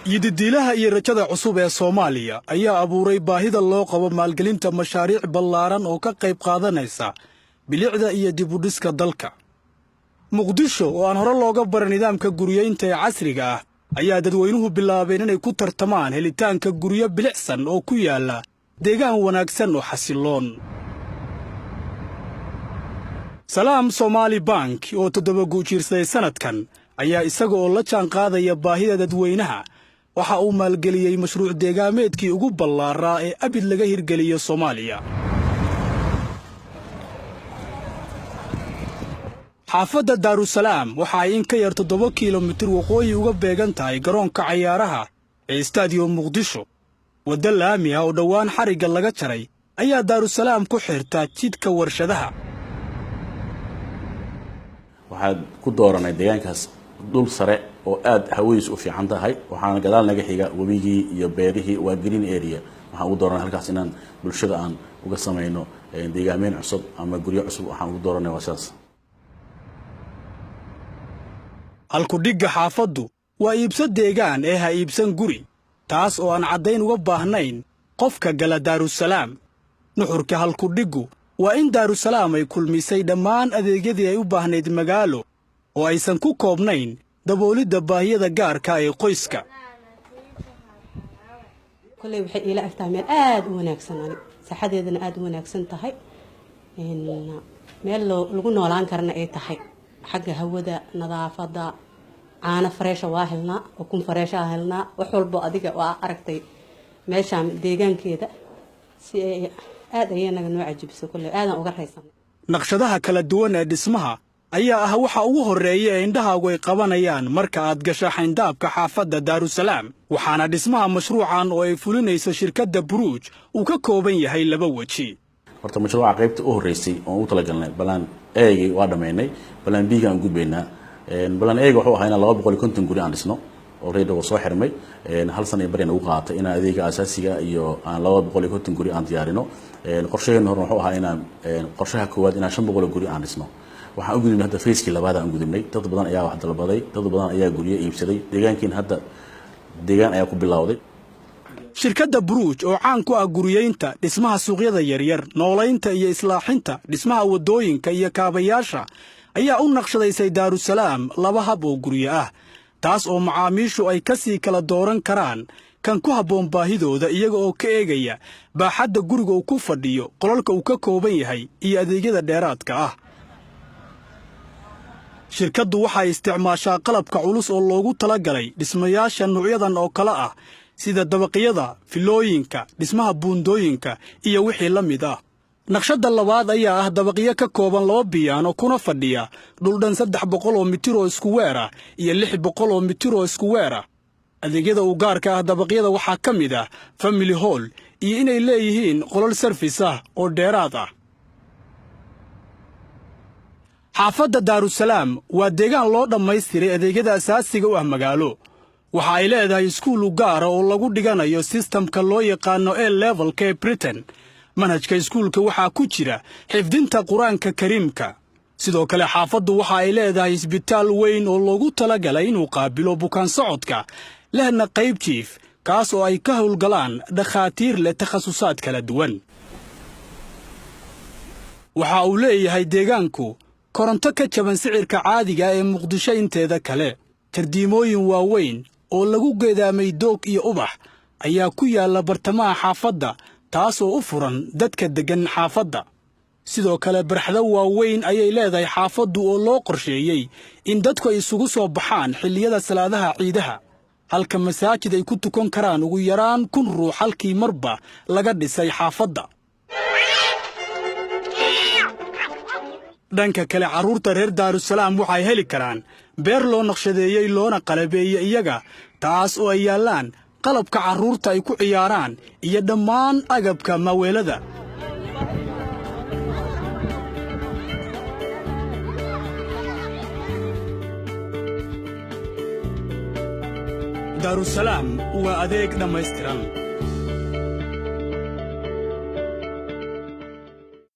yididiilaha iyo rajada cusub ee Soomaaliya ayaa abuuray baahida loo qabo maalgelinta mashaariic ballaaran oo ka qayb qaadanaysa bilicda iyo dib u dhiska dalka. Muqdisho oo aan hore looga baran nidaamka guriyeynta ee casriga ah ayaa dadweynuhu bilaabeen inay ku tartamaan helitaanka guryo bilicsan oo ku yaala deegaan wanaagsan oo xasiloon. Salaam Somali Bank oo 7 guujirsay sanadkan ayaa isaga oo la jaan qaadaya baahida dadweynaha waxa uu maalgeliyay mashruuc deegaameedkii ugu ballaaraa ee abid laga hirgeliyo Soomaaliya. xaafadda Daarusalaam waxa ay in ka yar 7 kiiloomitir waqooyi uga beegan tahay garoonka ciyaaraha ee Stadium Muqdisho. Wadda laami ah oo dhawaan xariga laga jaray ayaa Daarusalaam ku xirta jidka warshadaha. waxaad ku dooranay deegaankaas dul sare oo aad hawadiis u fiican tahay waxaana gadaal naga xiga wabigii iyo beerihii waa green area waxaan ugu dooranay halkaas inaan bulshada aan uga sameeyno deegaameyn cusub ama guryo cusub waxaan ugu dooranay wasaas. halku dhigga xaafaddu waa iibso deegaan ee ha iibsan guri taas oo aan caddayn uga baahnayn qofka gala Daarusalaam. nuxurka halku dhiggu waa in Daarusalaam ay kulmisay dhammaan adeegyadii ay u baahnayd magaalo oo aysan ku koobnayn daboolidda baahiyada gaarka ee qoyska. kulay waxay ila agtaa meel aad u wanaagsan saxadeedana aad u wanaagsan tahay meel lagu noolaan karna ay tahay xagga hawada nadaafada caana fresh waa helnaa ukun fresh ah helnaa wax walba adiga waa aragtay meeshaan deegaankeeda si aad ayanaga noo cajibso kulay aadan uga raysan. naqshadaha kala duwan ee dhismaha ayaa ah waxa ugu horeeya ee indhahaagu ay qabanayaan marka aad gasho xayndaabka xaafadda Daarusalaam. waxaana dhismaha mashruucan oo ay fulinayso shirkadda Buruuj uu ka kooban yahay 2 waji. horta mashruuca qaybta u horeysay oo u talagalnay balan A waa dhameynay balan B gaan gudbeynaa balan A wuxuu ahaa in 250 guri aan dhisno oo reedo soo xirmay hal sano bareen ugu qaatay in adeega asaasiga iyo aan 250 guri aan diyaarino qorsheena hore wuxuu ahaa in qorshaha koowaad in 500 guri aan dhisno waxaan u gudubnay hadda feeskii labaad aan gudubnay dad badan ayaa wax dalbaday dad badan ayaa guriyo iibsaday deegaankiin hadda deegaan ayaa ku bilowday. shirkadda Buruuj oo caan ku ah guriyeynta dhismaha suuqyada yaryar noolaynta iyo islaaxinta dhismaha wadooyinka iyo kaabayaasha ayaa u naqshadaysay Daarusalaam 2 hab oo guriyo ah taas oo macaamiishu ay ka sii kala dooran karaan kan ku habboon baahidooda iyaga oo ka eegaya baaxadda guriga uu ku fadhiyo qolalka uu ka kooban yahay iyo adeegyada dheeraadka ah. shirkaddu waxay isticmaashaa qalabka culus oo loogu talagalay dhismayaasha nuucyadan oo kala ah sida dabaqyada filooyinka dhismaha buundooyinka iyo wixii la mid ah. naqshadda labaad ayaa ah dabaqyo ka kooban 2 biyaano kuna fadhiya dhul dhan 300 oo mitir oo isku weer ah iyo 600 oo mitir oo isku weer ah. adeegyada u gaarka ah dabaqyada waxaa ka mid ah family hall iyo inay leeyihiin qolal service ah oo dheeraad ah. xaafadda Daarusalaam waa deegaan loo dhammaystiray adeegyada asaasiga u ah magaalo. waxa ay leedahay iskuul u gaar ah oo lagu dhiganayo systemka loo yaqaano A-level-ka ee Britain. manhajka iskuulka waxaa ku jira xifdinta Quraanka Kariimka. sidoo kale xaafaddu waxa ay leedahay isbitaal weyn oo loogu talagalay inuu qaabilo bukaan socodka lehna qayb jiif kaas oo ay ka howlgalaan dhakhaatiir leh takhasusaad kala duwan. waxa uu leeyahay deegaanku koronto ka jaban sicirka caadiga ee Muqdisho inteeda kale. tardiimooyin waaweyn oo lagu geedaamay doog iyo ubax ayaa ku yaala bartamaha xaafadda taas oo u furan dadka degan xaafadda. sidoo kale barxado waaweyn ayay leedahay xaafaddu oo loo qorsheeyay in dadku ay isugu soo baxaan xilliyada salaadaha ciidaha halka masaajid ay ku tukan karaan ugu yaraan 1,000 ruux halkii marba laga dhisay xaafadda. dhanka kale carruurta reer Daarusalaam waxay heli karaan beer loo naqshadeeyay loona qalabeeyay iyaga taas oo ay yaalaan qalabka carruurta ay ku ciyaaraan iyo dhammaan agabka maaweelada. Daarusalaam waa adeeg dhammaystiran.